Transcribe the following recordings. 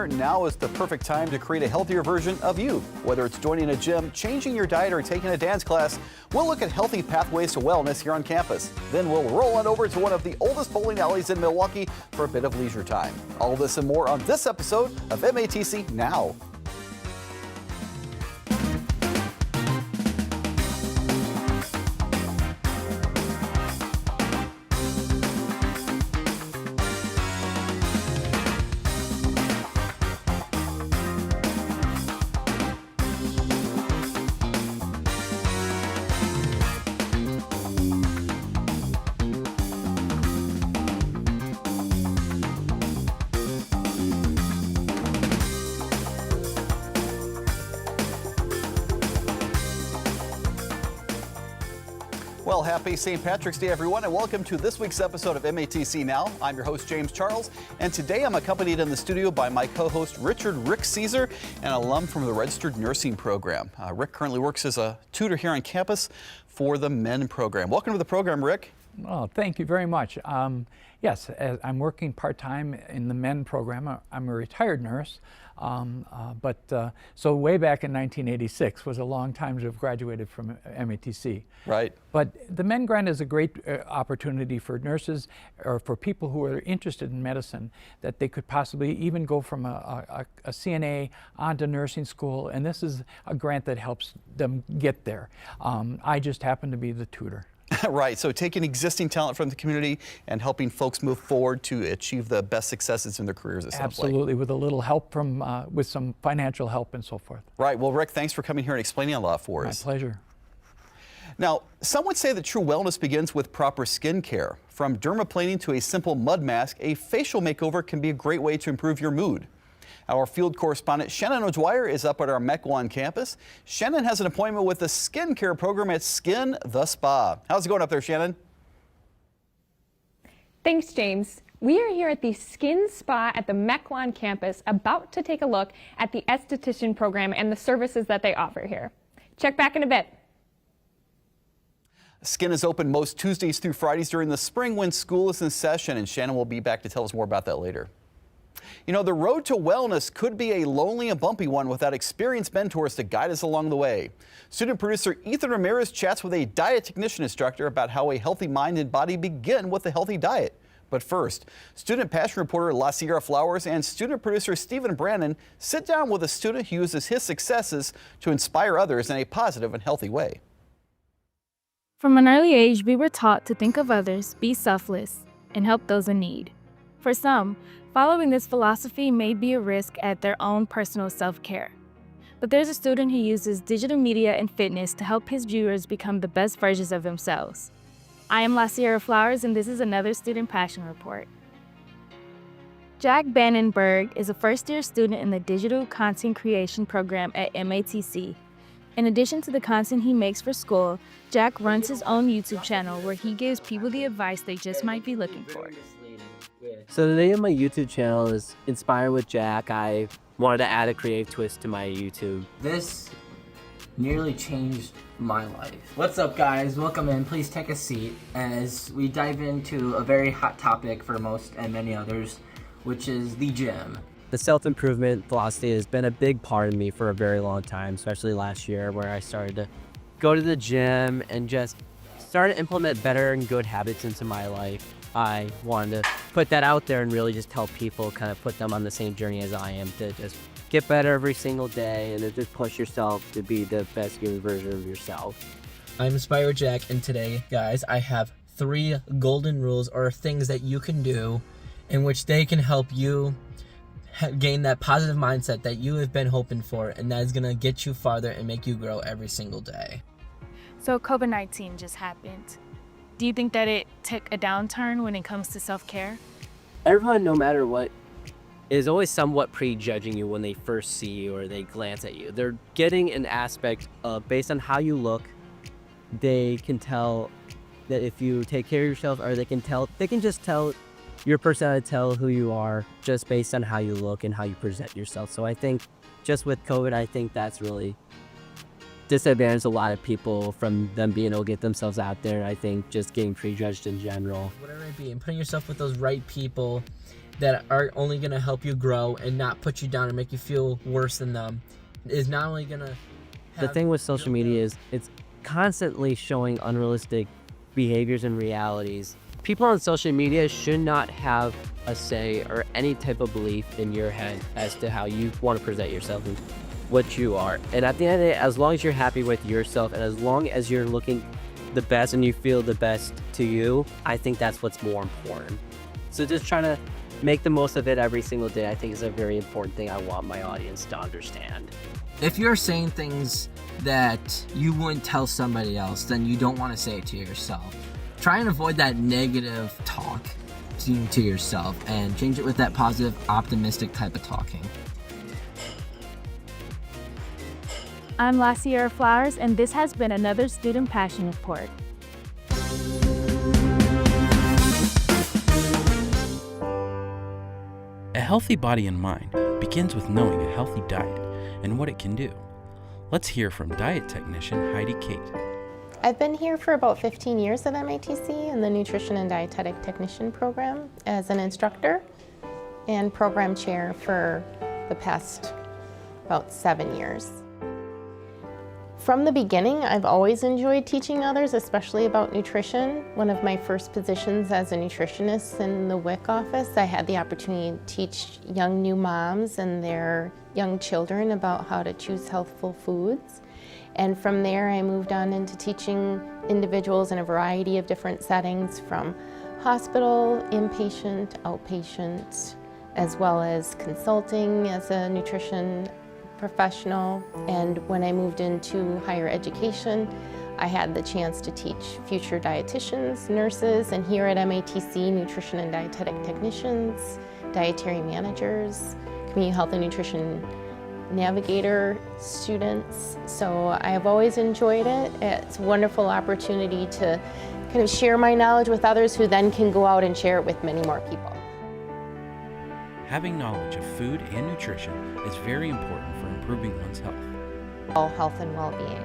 listener, now is the perfect time to create a healthier version of you. Whether it's joining a gym, changing your diet, or taking a dance class, we'll look at healthy pathways to wellness here on campus. Then we'll roll on over to one of the oldest bowling alleys in Milwaukee for a bit of leisure time. All this and more on this episode of MATC Now. Well, happy St. Patrick's Day, everyone, and welcome to this week's episode of MATC Now. I'm your host, James Charles, and today I'm accompanied in the studio by my co-host, Rick Caesar, an alum from the Registered Nursing Program. Rick currently works as a tutor here on campus for the MEN program. Welcome to the program, Rick. Oh, thank you very much. Yes, I'm working part-time in the MEN program. I'm a retired nurse, so way back in 1986 was a long time to have graduated from MATC. Right. But the MEN grant is a great opportunity for nurses or for people who are interested in medicine, that they could possibly even go from a CNA onto nursing school, and this is a grant that helps them get there. I just happen to be the tutor. Right, so taking existing talent from the community and helping folks move forward to achieve the best successes in their careers, it sounds like. Absolutely, with a little help from, with some financial help and so forth. Right, well, Rick, thanks for coming here and explaining a lot for us. My pleasure. Now, some would say that true wellness begins with proper skin care. From dermaplaning to a simple mud mask, a facial makeover can be a great way to improve your mood. Our field correspondent Shannon O'Dwyer is up at our METC OnCampus. Shannon has an appointment with the skincare program at Skin the Spa. How's it going up there, Shannon? Thanks, James. We are here at the Skin Spa at the METC OnCampus, about to take a look at the esthetician program and the services that they offer here. Check back in a bit. Skin is open most Tuesdays through Fridays during the spring when school is in session, and Shannon will be back to tell us more about that later. You know, the road to wellness could be a lonely and bumpy one without experienced mentors to guide us along the way. Student producer Ethan Ramirez chats with a diet technician instructor about how a healthy mind and body begin with a healthy diet. But first, student passion reporter Lasierra Flowers and student producer Stephen Brandon sit down with a student who uses his successes to inspire others in a positive and healthy way. From an early age, we were taught to think of others, be selfless, and help those in need. For some, following this philosophy may be a risk at their own personal self-care. But there's a student who uses digital media and fitness to help his viewers become the best versions of themselves. I am Lasierra Flowers, and this is another Student Passion Report. Jack Bannenberg is a first-year student in the Digital Content Creation program at MATC. In addition to the content he makes for school, Jack runs his own YouTube channel where he gives people the advice they just might be looking for. So the name of my YouTube channel is Inspired with Jack. I wanted to add a creative twist to my YouTube. This nearly changed my life. What's up, guys? Welcome in. Please take a seat as we dive into a very hot topic for most and many others, which is the gym. The self-improvement philosophy has been a big part of me for a very long time, especially last year where I started to go to the gym and just started to implement better and good habits into my life. I wanted to put that out there and really just help people, kind of put them on the same journey as I am, to just get better every single day and to just push yourself to be the best human version of yourself. I'm Inspired Jack, and today, guys, I have 3 golden rules or things that you can do in which they can help you gain that positive mindset that you have been hoping for, and that is going to get you farther and make you grow every single day. So COVID-19 just happened. Do you think that it took a downturn when it comes to self-care? Everyone, no matter what, is always somewhat prejudging you when they first see you or they glance at you. They're getting an aspect of, based on how you look, they can tell that if you take care of yourself, or they can just tell your personality, tell who you are just based on how you look and how you present yourself. So I think just with COVID, I think that's really disadvantaged a lot of people from them being able to get themselves out there. I think just getting prejudged in general. Whatever it be, and putting yourself with those right people that are only going to help you grow and not put you down and make you feel worse than them is not only going to The thing with social media is it's constantly showing unrealistic behaviors and realities. People on social media should not have a say or any type of belief in your head as to how you want to present yourself and what you are. And at the end of the day, as long as you're happy with yourself and as long as you're looking the best and you feel the best to you, I think that's what's more important. So just trying to make the most of it every single day, I think is a very important thing I want my audience to understand. If you're saying things that you wouldn't tell somebody else, then you don't want to say it to yourself. Try and avoid that negative talk to yourself and change it with that positive, optimistic type of talking. I'm Lasierra Flowers, and this has been another Student Passion Report. A healthy body and mind begins with knowing a healthy diet and what it can do. Let's hear from diet technician Heidi Kate. I've been here for about 15 years at MATC in the Nutrition and Dietetic Technician program as an instructor and program chair for the past about 7 years. From the beginning, I've always enjoyed teaching others, especially about nutrition. One of my first positions as a nutritionist in the WIC office, I had the opportunity to teach young new moms and their young children about how to choose healthful foods. And from there, I moved on into teaching individuals in a variety of different settings, from hospital, inpatient, outpatient, as well as consulting as a nutrition professional. And when I moved into higher education, I had the chance to teach future dietitians, nurses, and here at MATC, nutrition and dietetic technicians, dietary managers, community health and nutrition navigator students. So I have always enjoyed it. It's a wonderful opportunity to kind of share my knowledge with others who then can go out and share it with many more people. Having knowledge of food and nutrition is very important for improving one's health. All health and well-being.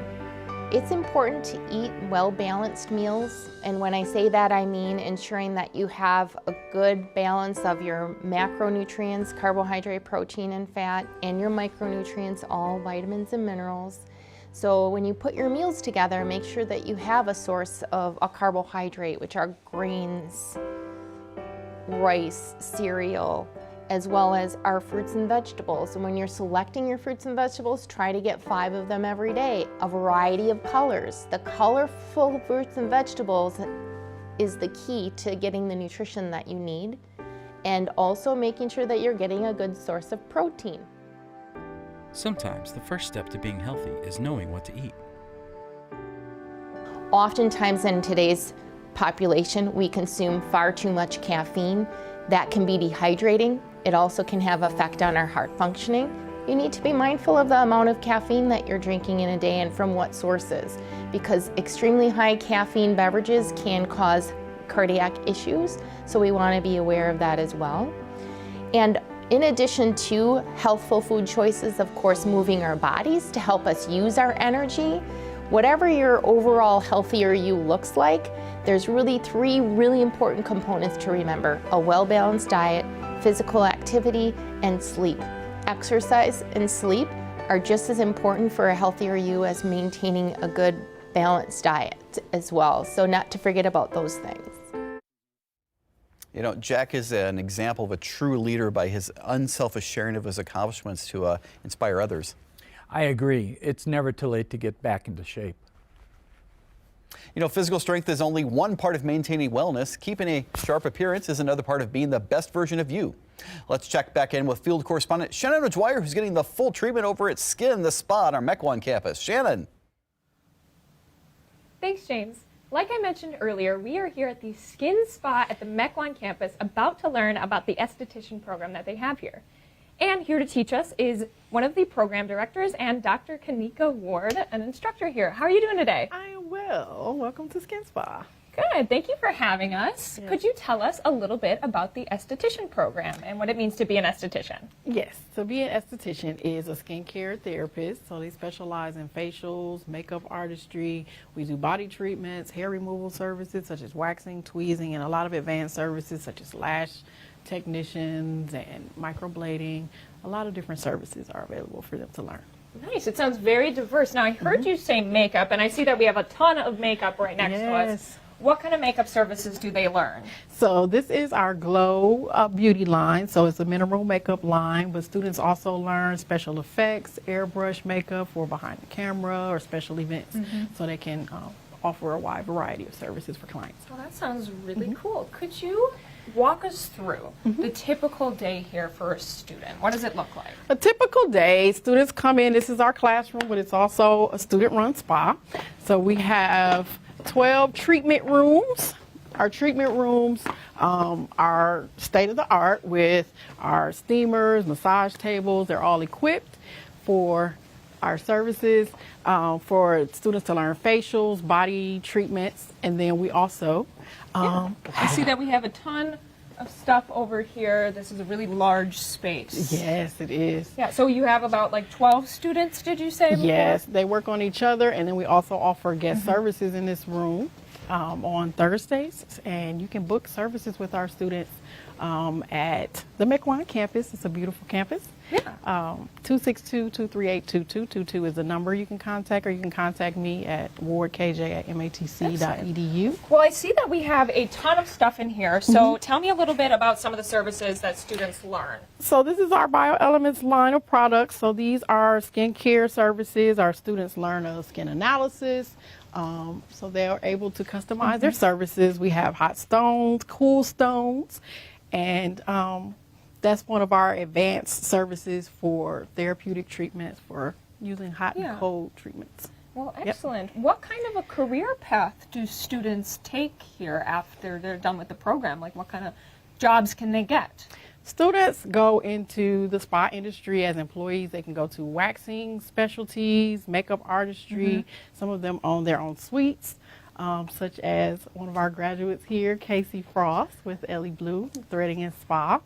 It's important to eat well-balanced meals, and when I say that, I mean ensuring that you have a good balance of your macronutrients, carbohydrate, protein, and fat, and your micronutrients, all vitamins and minerals. So when you put your meals together, make sure that you have a source of a carbohydrate, which are grains, rice, cereal, as well as our fruits and vegetables. And when you're selecting your fruits and vegetables, try to get 5 of them every day, a variety of colors. The colorful fruits and vegetables is the key to getting the nutrition that you need, and also making sure that you're getting a good source of protein. Sometimes the first step to being healthy is knowing what to eat. Oftentimes in today's population, we consume far too much caffeine. That can be dehydrating. It also can have effect on our heart functioning. You need to be mindful of the amount of caffeine that you're drinking in a day and from what sources, because extremely high caffeine beverages can cause cardiac issues, so we want to be aware of that as well. And in addition to healthful food choices, of course, moving our bodies to help us use our energy. Whatever your overall healthier you looks like, there's really 3 really important components to remember: a well-balanced diet, physical activity, and sleep. Exercise and sleep are just as important for a healthier you as maintaining a good balanced diet as well. So not to forget about those things. You know, Jack is an example of a true leader by his unselfish sharing of his accomplishments to inspire others. I agree. It's never too late to get back into shape. You know, physical strength is only one part of maintaining wellness. Keeping a sharp appearance is another part of being the best version of you. Let's check back in with field correspondent Shannon O'Dwyer, who's getting the full treatment over at Skin, the spa on our Mequon campus. Shannon. Thanks, James. Like I mentioned earlier, we are here at the Skin Spa at the Mequon campus about to learn about the esthetician program that they have here. And here to teach us is one of the program directors and Dr. Kanika Ward, an instructor here. How are you doing today? I am well. Welcome to Skin Spa. Good. Thank you for having us. Yes. Could you tell us a little bit about the esthetician program and what it means to be an esthetician? Yes. So being an esthetician is a skincare therapist. So they specialize in facials, makeup artistry. We do body treatments, hair removal services such as waxing, tweezing, and a lot of advanced services such as lash technicians and microblading. A lot of different services are available for them to learn. Nice. It sounds very diverse. Now, I heard you say makeup, and I see that we have a ton of makeup right next to us. What kind of makeup services do they learn? So this is our Glow beauty line. So it's a mineral makeup line, but students also learn special effects, airbrush makeup for behind the camera or special events, so they can offer a wide variety of services for clients. Well, that sounds really cool. Could you walk us through the typical day here for a student? What does it look like? A typical day, students come in. This is our classroom, but it's also a student-run spa. So we have 12 treatment rooms. Our treatment rooms are state-of-the-art with our steamers, massage tables. They're all equipped for our services for students to learn facials, body treatments, and then we also I see that we have a ton of stuff over here. This is a really large space. Yes, it is. Yeah, so you have about like 12 students, did you say before? Yes, they work on each other, and then we also offer guest services in this room on Thursdays, and you can book services with our students at the OnCampus. It's a beautiful campus. Yeah. 262-238-2222 is the number you can contact, or you can contact me at wardkj@matc.edu. Well, I see that we have a ton of stuff in here, so tell me a little bit about some of the services that students learn. So this is our BioElements line of products. So these are skincare services. Our students learn a skin analysis. So they are able to customize their services. We have hot stones, cool stones, and that's one of our advanced services for therapeutic treatments for using hot and cold treatments. Well, excellent. What kind of a career path do students take here after they're done with the program? Like, what kind of jobs can they get? Students go into the spa industry as employees. They can go to waxing specialties, makeup artistry. Some of them own their own suites, such as one of our graduates here, Casey Frost with Ellie Blue, Threading and Spa.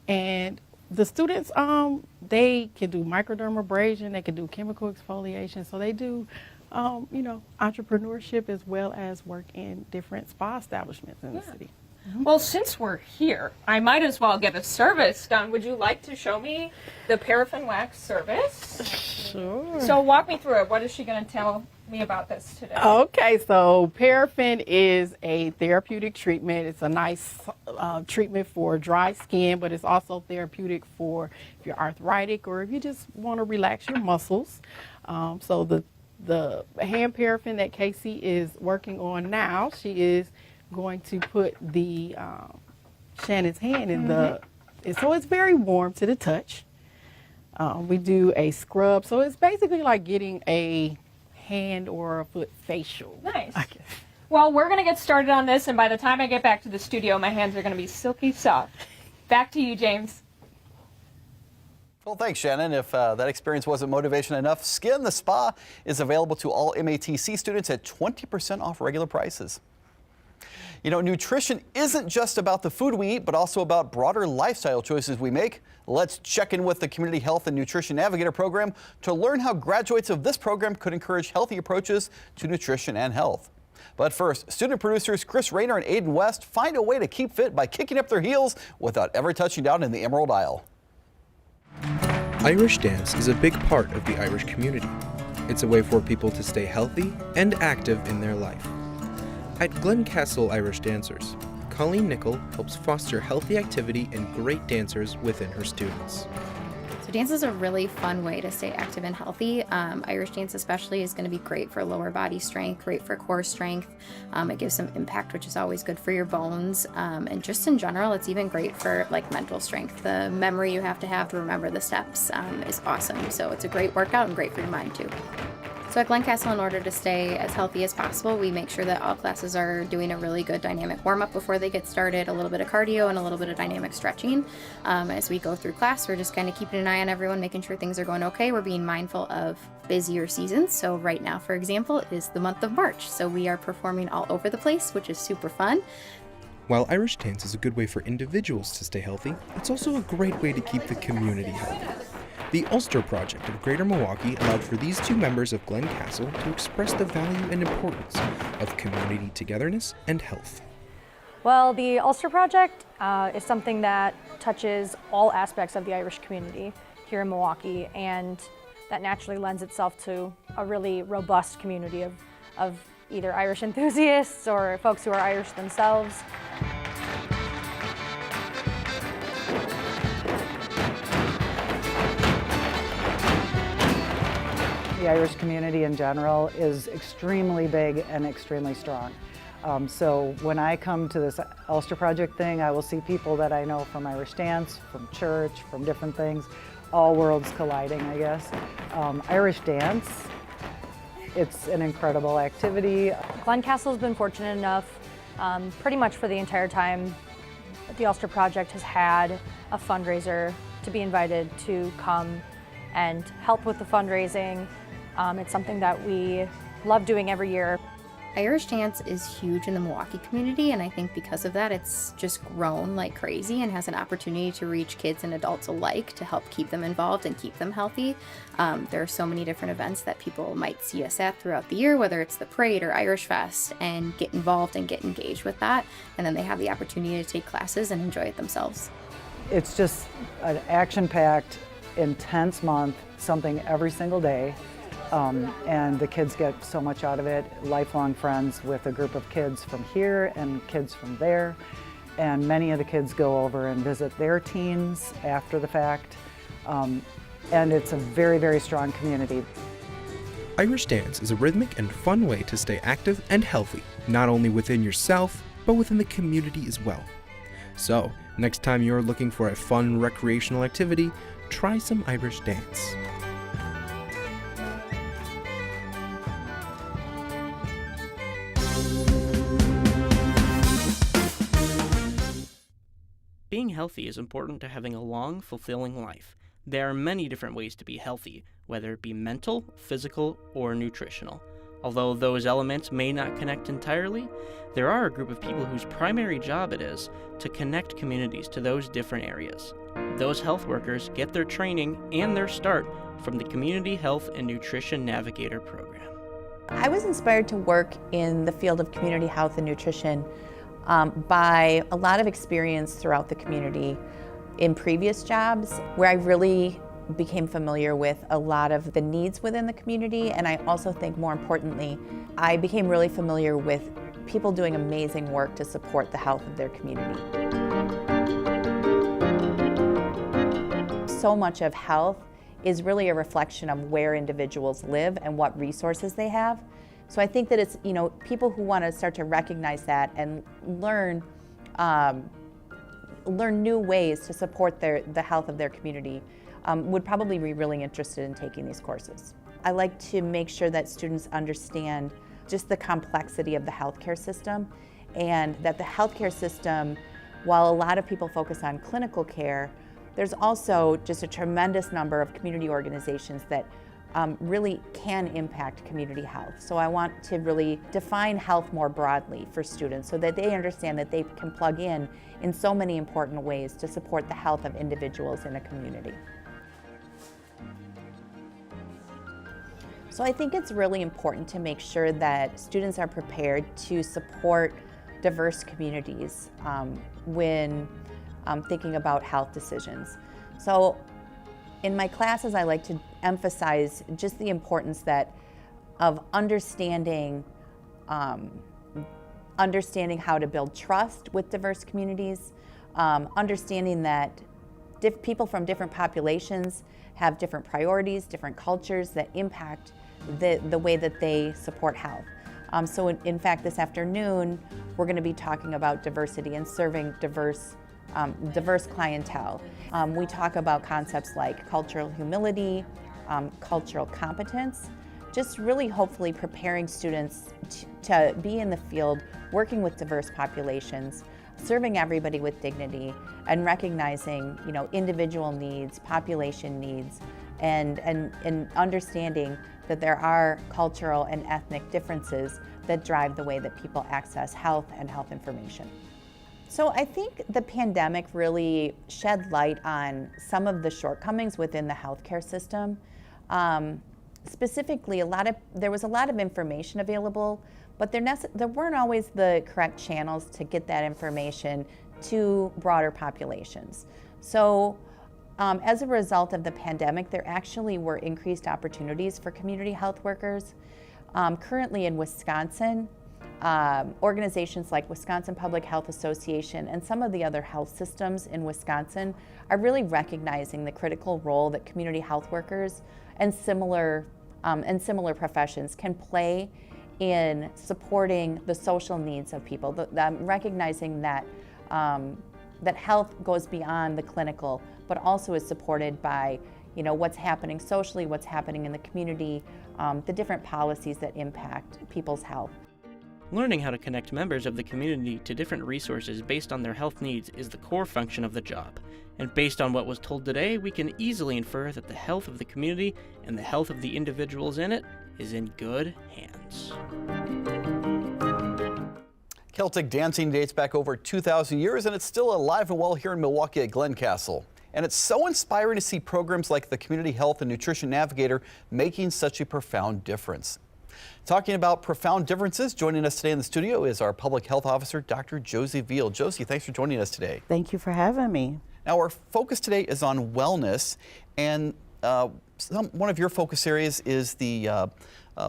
And the students, they can do microdermabrasion, they can do chemical exfoliation. So they do, entrepreneurship as well as work in different spa establishments in the city. Well, since we're here, I might as well get a service done. Would you like to show me the paraffin wax service? Sure. So walk me through it. What is she going to tell me about this today? Okay, so paraffin is a therapeutic treatment. It's a nice treatment for dry skin, but it's also therapeutic for if you're arthritic or if you just want to relax your muscles. So the hand paraffin that Casey is working on now, she is going to put the Shannon's hand in so it's very warm to the touch. We do a scrub, so it's basically like getting a hand or a foot facial. Nice. Well, we're going to get started on this, and by the time I get back to the studio, my hands are going to be silky soft. Back to you, James. Well, thanks, Shannon. If that experience wasn't motivation enough, Skin the Spa is available to all MATC students at 20% off regular prices. You know, nutrition isn't just about the food we eat, but also about broader lifestyle choices we make. Let's check in with the Community Health and Nutrition Navigator program to learn how graduates of this program could encourage healthy approaches to nutrition and health. But first, student producers Chris Rayner and Aiden West find a way to keep fit by kicking up their heels without ever touching down in the Emerald Isle. Irish dance is a big part of the Irish community. It's a way for people to stay healthy and active in their life. At Glencastle Irish Dancers, Colleen Nichol helps foster healthy activity and great dancers within her students. So dance is a really fun way to stay active and healthy. Irish dance especially is going to be great for lower body strength, great for core strength. It gives some impact, which is always good for your bones. And just in general, it's even great for like mental strength. The memory you have to remember the steps is awesome. So it's a great workout and great for your mind too. So at Glencastle, in order to stay as healthy as possible, we make sure that all classes are doing a really good dynamic warm-up before they get started, a little bit of cardio and a little bit of dynamic stretching. As we go through class, we're just kind of keeping an eye on everyone, making sure things are going okay. We're being mindful of busier seasons. So right now, for example, it is the month of March. So we are performing all over the place, which is super fun. While Irish dance is a good way for individuals to stay healthy, it's also a great way to keep the community healthy. The Ulster Project of Greater Milwaukee allowed for these two members of Glencastle to express the value and importance of community togetherness and health. Well, the Ulster Project is something that touches all aspects of the Irish community here in Milwaukee, and that naturally lends itself to a really robust community of either Irish enthusiasts or folks who are Irish themselves. The Irish community in general is extremely big and extremely strong. So when I come to this Ulster Project thing, I will see people that I know from Irish dance, from church, from different things, all worlds colliding, I guess. Irish dance, it's an incredible activity. Glencastle's been fortunate enough, pretty much for the entire time the Ulster Project has had a fundraiser, to be invited to come and help with the fundraising. It's something that we love doing every year. Irish dance is huge in the Milwaukee community, and I think because of that it's just grown like crazy and has an opportunity to reach kids and adults alike to help keep them involved and keep them healthy. There are so many different events that people might see us at throughout the year, whether it's the parade or Irish Fest, and get involved and get engaged with that, and then they have the opportunity to take classes and enjoy it themselves. It's just an action-packed, intense month, something every single day. And the kids get so much out of it, lifelong friends with a group of kids from here and kids from there. And many of the kids go over and visit their teens after the fact. And it's a very, very strong community. Irish dance is a rhythmic and fun way to stay active and healthy, not only within yourself, but within the community as well. So, next time you're looking for a fun recreational activity, try some Irish dance. Being healthy is important to having a long, fulfilling life. There are many different ways to be healthy, whether it be mental, physical, or nutritional. Although those elements may not connect entirely, there are a group of people whose primary job it is to connect communities to those different areas. Those health workers get their training and their start from the Community Health and Nutrition Navigator program. I was inspired to work in the field of community health and nutrition by a lot of experience throughout the community in previous jobs, where I really became familiar with a lot of the needs within the community, and I also think more importantly, I became really familiar with people doing amazing work to support the health of their community. So much of health is really a reflection of where individuals live and what resources they have. So I think that it's, people who want to start to recognize that and learn new ways to support the health of their community would probably be really interested in taking these courses. I like to make sure that students understand just the complexity of the healthcare system, and that the healthcare system, while a lot of people focus on clinical care, there's also just a tremendous number of community organizations that really can impact community health. So I want to really define health more broadly for students so that they understand that they can plug in so many important ways to support the health of individuals in a community. So I think it's really important to make sure that students are prepared to support diverse communities when thinking about health decisions. So in my classes, I like to emphasize just the importance of understanding how to build trust with diverse communities, understanding that people from different populations have different priorities, different cultures that impact the way that they support health. So in fact, this afternoon, we're going to be talking about diversity and serving diverse clientele. We talk about concepts like cultural humility, cultural competence, just really hopefully preparing students to be in the field, working with diverse populations, serving everybody with dignity, and recognizing individual needs, population needs, and understanding that there are cultural and ethnic differences that drive the way that people access health and health information. So I think the pandemic really shed light on some of the shortcomings within the healthcare system. Specifically, there was a lot of information available, but there weren't always the correct channels to get that information to broader populations. So as a result of the pandemic, there actually were increased opportunities for community health workers. Currently in Wisconsin, organizations like Wisconsin Public Health Association and some of the other health systems in Wisconsin are really recognizing the critical role that community health workers and similar professions can play in supporting the social needs of people. Recognizing that that health goes beyond the clinical, but also is supported by, what's happening socially, what's happening in the community, the different policies that impact people's health. Learning how to connect members of the community to different resources based on their health needs is the core function of the job. And based on what was told today, we can easily infer that the health of the community and the health of the individuals in it is in good hands. Celtic dancing dates back over 2,000 years, and it's still alive and well here in Milwaukee at Glencastle. And it's so inspiring to see programs like the Community Health and Nutrition Navigator making such a profound difference. Talking about profound differences, joining us today in the studio is our Public Health Officer, Dr. Josie Veal. Josie, thanks for joining us today. Thank you for having me. Now, our focus today is on wellness, and one of your focus areas is the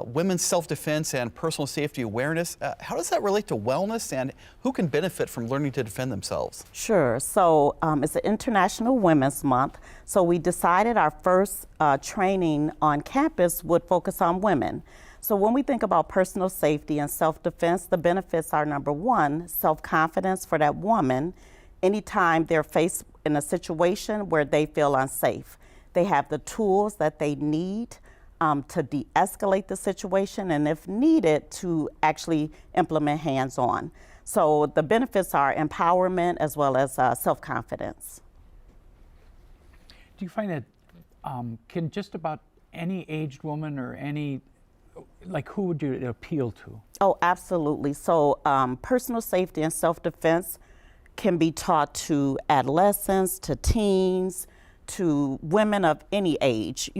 women's self-defense and personal safety awareness. How does that relate to wellness, and who can benefit from learning to defend themselves? Sure. So it's an International Women's Month, so we decided our first training on campus would focus on women. So when we think about personal safety and self-defense, the benefits are, number one, self-confidence for that woman. Anytime they're faced in a situation where they feel unsafe, they have the tools that they need to de-escalate the situation, and if needed, to actually implement hands-on. So the benefits are empowerment as well as self-confidence. Do you find that can just about any aged woman or any, like, who would you appeal to? Oh, absolutely. So personal safety and self-defense can be taught to adolescents, to teens, to women of any age,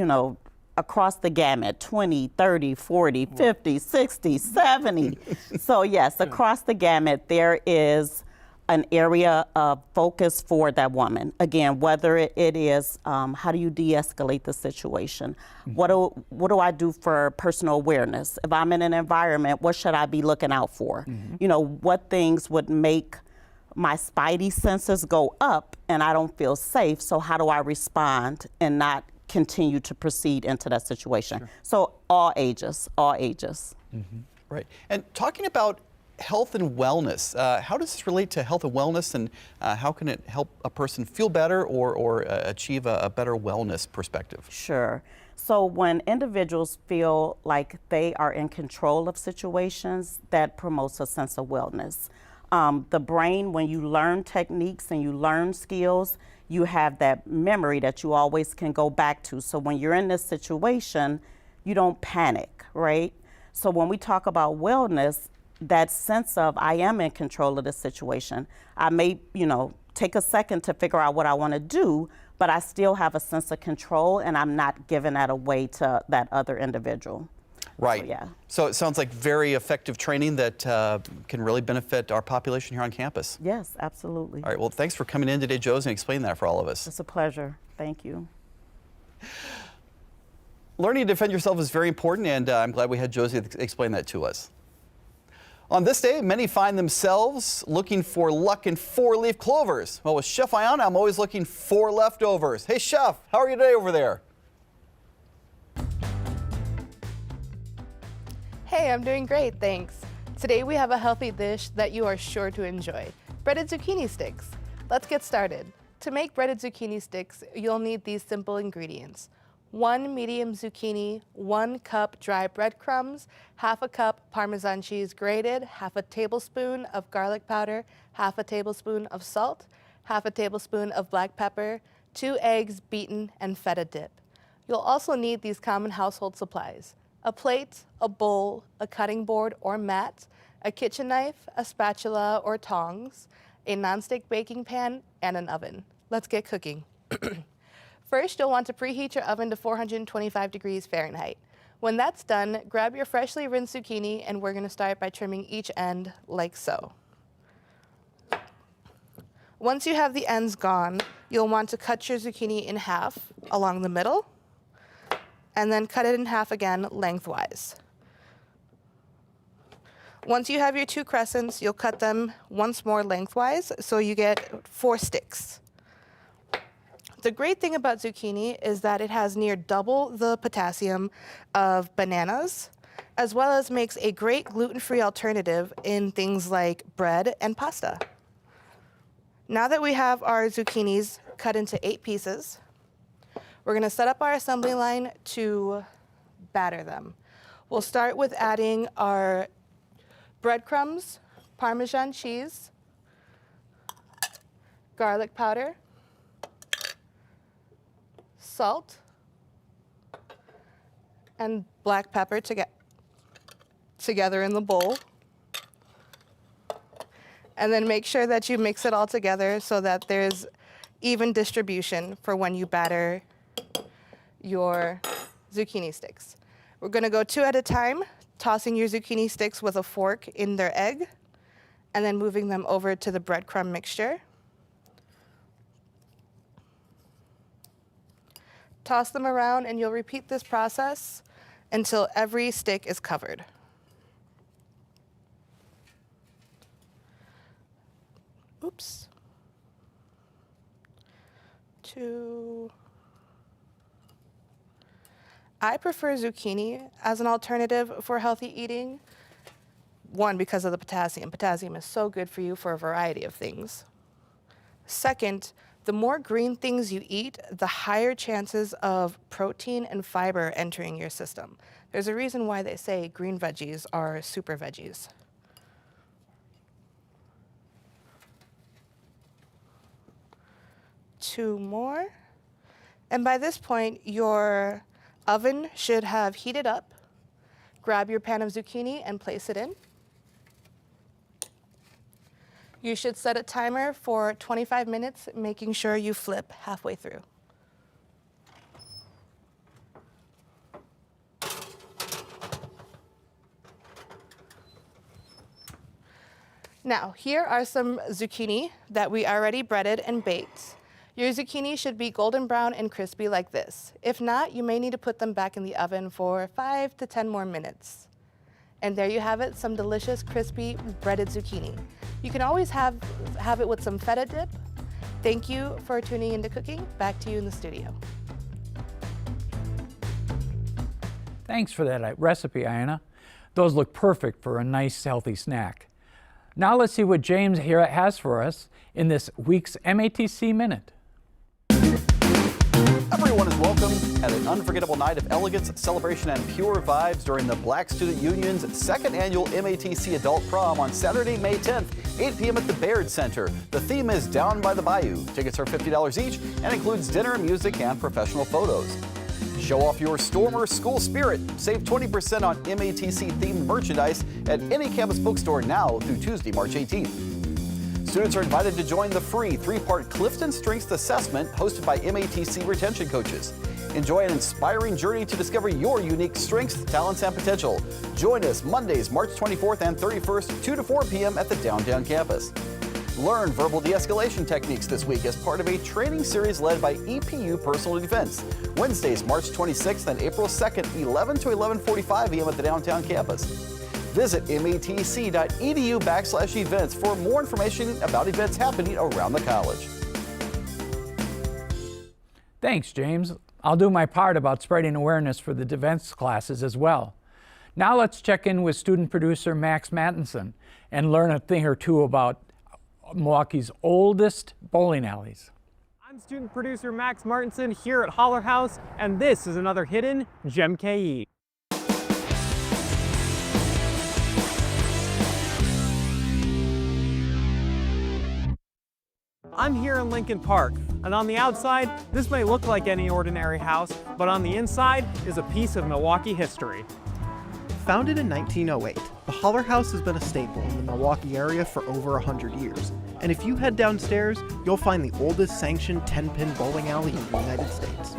across the gamut, 20, 30, 40, 50, 60, 70. So yes, across the gamut, there is an area of focus for that woman. Again, whether it is how do you de-escalate the situation? What do I do for personal awareness? If I'm in an environment, what should I be looking out for? What things would make my spidey senses go up and I don't feel safe, so how do I respond and not continue to proceed into that situation? Sure. So all ages, all ages. Right. And talking about health and wellness, how does this relate to health and wellness, and how can it help a person feel better or achieve a better wellness perspective? Sure. So when individuals feel like they are in control of situations, that promotes a sense of wellness. The brain, when you learn techniques and you learn skills, you have that memory that you always can go back to. So when you're in this situation, you don't panic, right? So when we talk about wellness, that sense of I am in control of the situation. I may, take a second to figure out what I want to do, but I still have a sense of control and I'm not giving that away to that other individual. Right. So, yeah. So it sounds like very effective training that can really benefit our population here on campus. Yes, absolutely. All right. Well, thanks for coming in today, Josie, and explaining that for all of us. It's a pleasure. Thank you. Learning to defend yourself is very important, and I'm glad we had Josie explain that to us. On this day, many find themselves looking for luck in four-leaf clovers. Well, with Chef Aiyana, I'm always looking for leftovers. Hey, Chef, how are you today over there? Hey, I'm doing great, thanks. Today we have a healthy dish that you are sure to enjoy, breaded zucchini sticks. Let's get started. To make breaded zucchini sticks, you'll need these simple ingredients. 1 medium zucchini, 1 cup dry breadcrumbs, half a cup Parmesan cheese grated, half a tablespoon of garlic powder, half a tablespoon of salt, half a tablespoon of black pepper, 2 eggs beaten, and feta dip. You'll also need these common household supplies: a plate, a bowl, a cutting board or mat, a kitchen knife, a spatula or tongs, a nonstick baking pan, and an oven. Let's get cooking. First, you'll want to preheat your oven to 425 degrees Fahrenheit. When that's done, grab your freshly rinsed zucchini, and we're going to start by trimming each end like so. Once you have the ends gone, you'll want to cut your zucchini in half along the middle, and then cut it in half again lengthwise. Once you have your 2 crescents, you'll cut them once more lengthwise, so you get 4 sticks. The great thing about zucchini is that it has near double the potassium of bananas, as well as makes a great gluten-free alternative in things like bread and pasta. Now that we have our zucchinis cut into 8 pieces, we're going to set up our assembly line to batter them. We'll start with adding our breadcrumbs, Parmesan cheese, garlic powder, salt, and black pepper together in the bowl. And then make sure that you mix it all together so that there's even distribution for when you batter your zucchini sticks. We're going to go 2 at a time, tossing your zucchini sticks with a fork in their egg, and then moving them over to the breadcrumb mixture. Toss them around, and you'll repeat this process until every stick is covered. Oops. 2. I prefer zucchini as an alternative for healthy eating. 1, because of the potassium. Potassium is so good for you for a variety of things. 2nd, the more green things you eat, the higher chances of protein and fiber entering your system. There's a reason why they say green veggies are super veggies. Two more. And by this point, your oven should have heated up. Grab your pan of zucchini and place it in. You should set a timer for 25 minutes, making sure you flip halfway through. Now, here are some zucchini that we already breaded and baked. Your zucchini should be golden brown and crispy like this. If not, you may need to put them back in the oven for 5 to 10 more minutes. And there you have it, some delicious, crispy, breaded zucchini. You can always have it with some feta dip. Thank you for tuning into cooking. Back to you in the studio. Thanks for that recipe, Aiyana. Those look perfect for a nice, healthy snack. Now let's see what James here has for us in this week's MATC Minute. Everyone is welcome at an unforgettable night of elegance, celebration, and pure vibes during the Black Student Union's 2nd annual MATC Adult Prom on Saturday, May 10th, 8 p.m. at the Baird Center. The theme is Down by the Bayou. Tickets are $50 each and includes dinner, music, and professional photos. Show off your storm or school spirit. Save 20% on MATC-themed merchandise at any campus bookstore now through Tuesday, March 18th. Students are invited to join the free 3-part Clifton Strengths Assessment hosted by MATC retention coaches. Enjoy an inspiring journey to discover your unique strengths, talents, and potential. Join us Mondays, March 24th and 31st, 2 to 4 p.m. at the downtown campus. Learn verbal de-escalation techniques this week as part of a training series led by EPU Personal Defense. Wednesdays, March 26th and April 2nd, 11 to 11:45 a.m. at the downtown campus. Visit matc.edu/events for more information about events happening around the college. Thanks, James. I'll do my part about spreading awareness for the defense classes as well. Now let's check in with student producer Max Mattinson and learn a thing or two about Milwaukee's oldest bowling alleys. I'm student producer Max Martinson here at Holler House, and this is another hidden Gem KE. I'm here in Lincoln Park, and on the outside, this may look like any ordinary house, but on the inside is a piece of Milwaukee history. Founded in 1908, the Holler House has been a staple in the Milwaukee area for over 100 years. And if you head downstairs, you'll find the oldest sanctioned 10-pin bowling alley in the United States.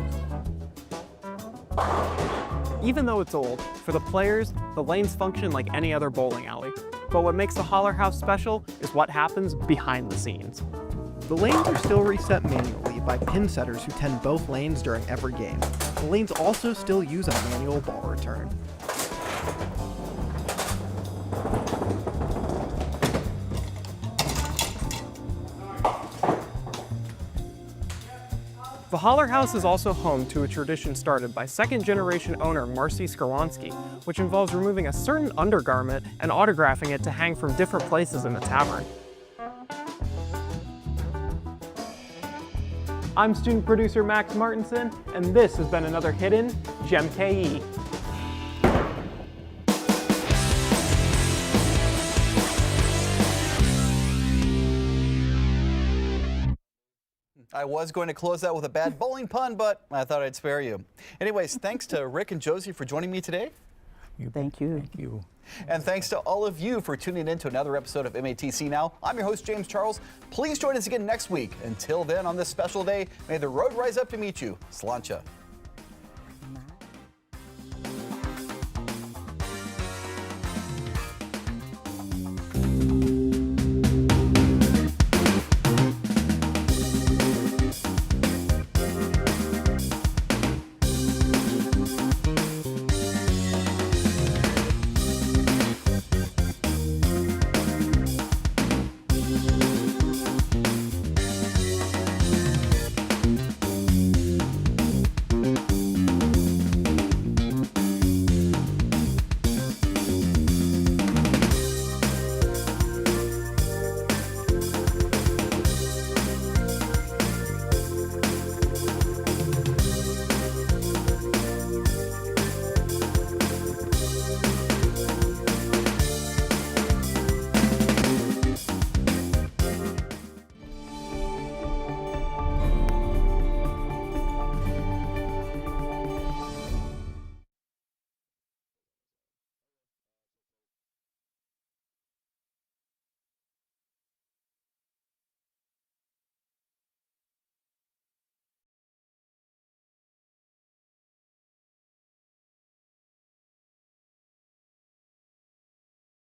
Even though it's old, for the players, the lanes function like any other bowling alley. But what makes the Holler House special is what happens behind the scenes. The lanes are still reset manually by pin setters who tend both lanes during every game. The lanes also still use a manual ball return. The Holler House is also home to a tradition started by second-generation owner Marcy Skarwanski, which involves removing a certain undergarment and autographing it to hang from different places in the tavern. I'm student producer Max Martinson, and this has been another Hidden Gem KE. I was going to close out with a bad bowling pun, but I thought I'd spare you. Anyways, thanks to Rick and Josie for joining me today. Thank you. Thank you. And thanks to all of you for tuning in to another episode of MATC Now. I'm your host, James Charles. Please join us again next week. Until then, on this special day, may the road rise up to meet you. Sláinte.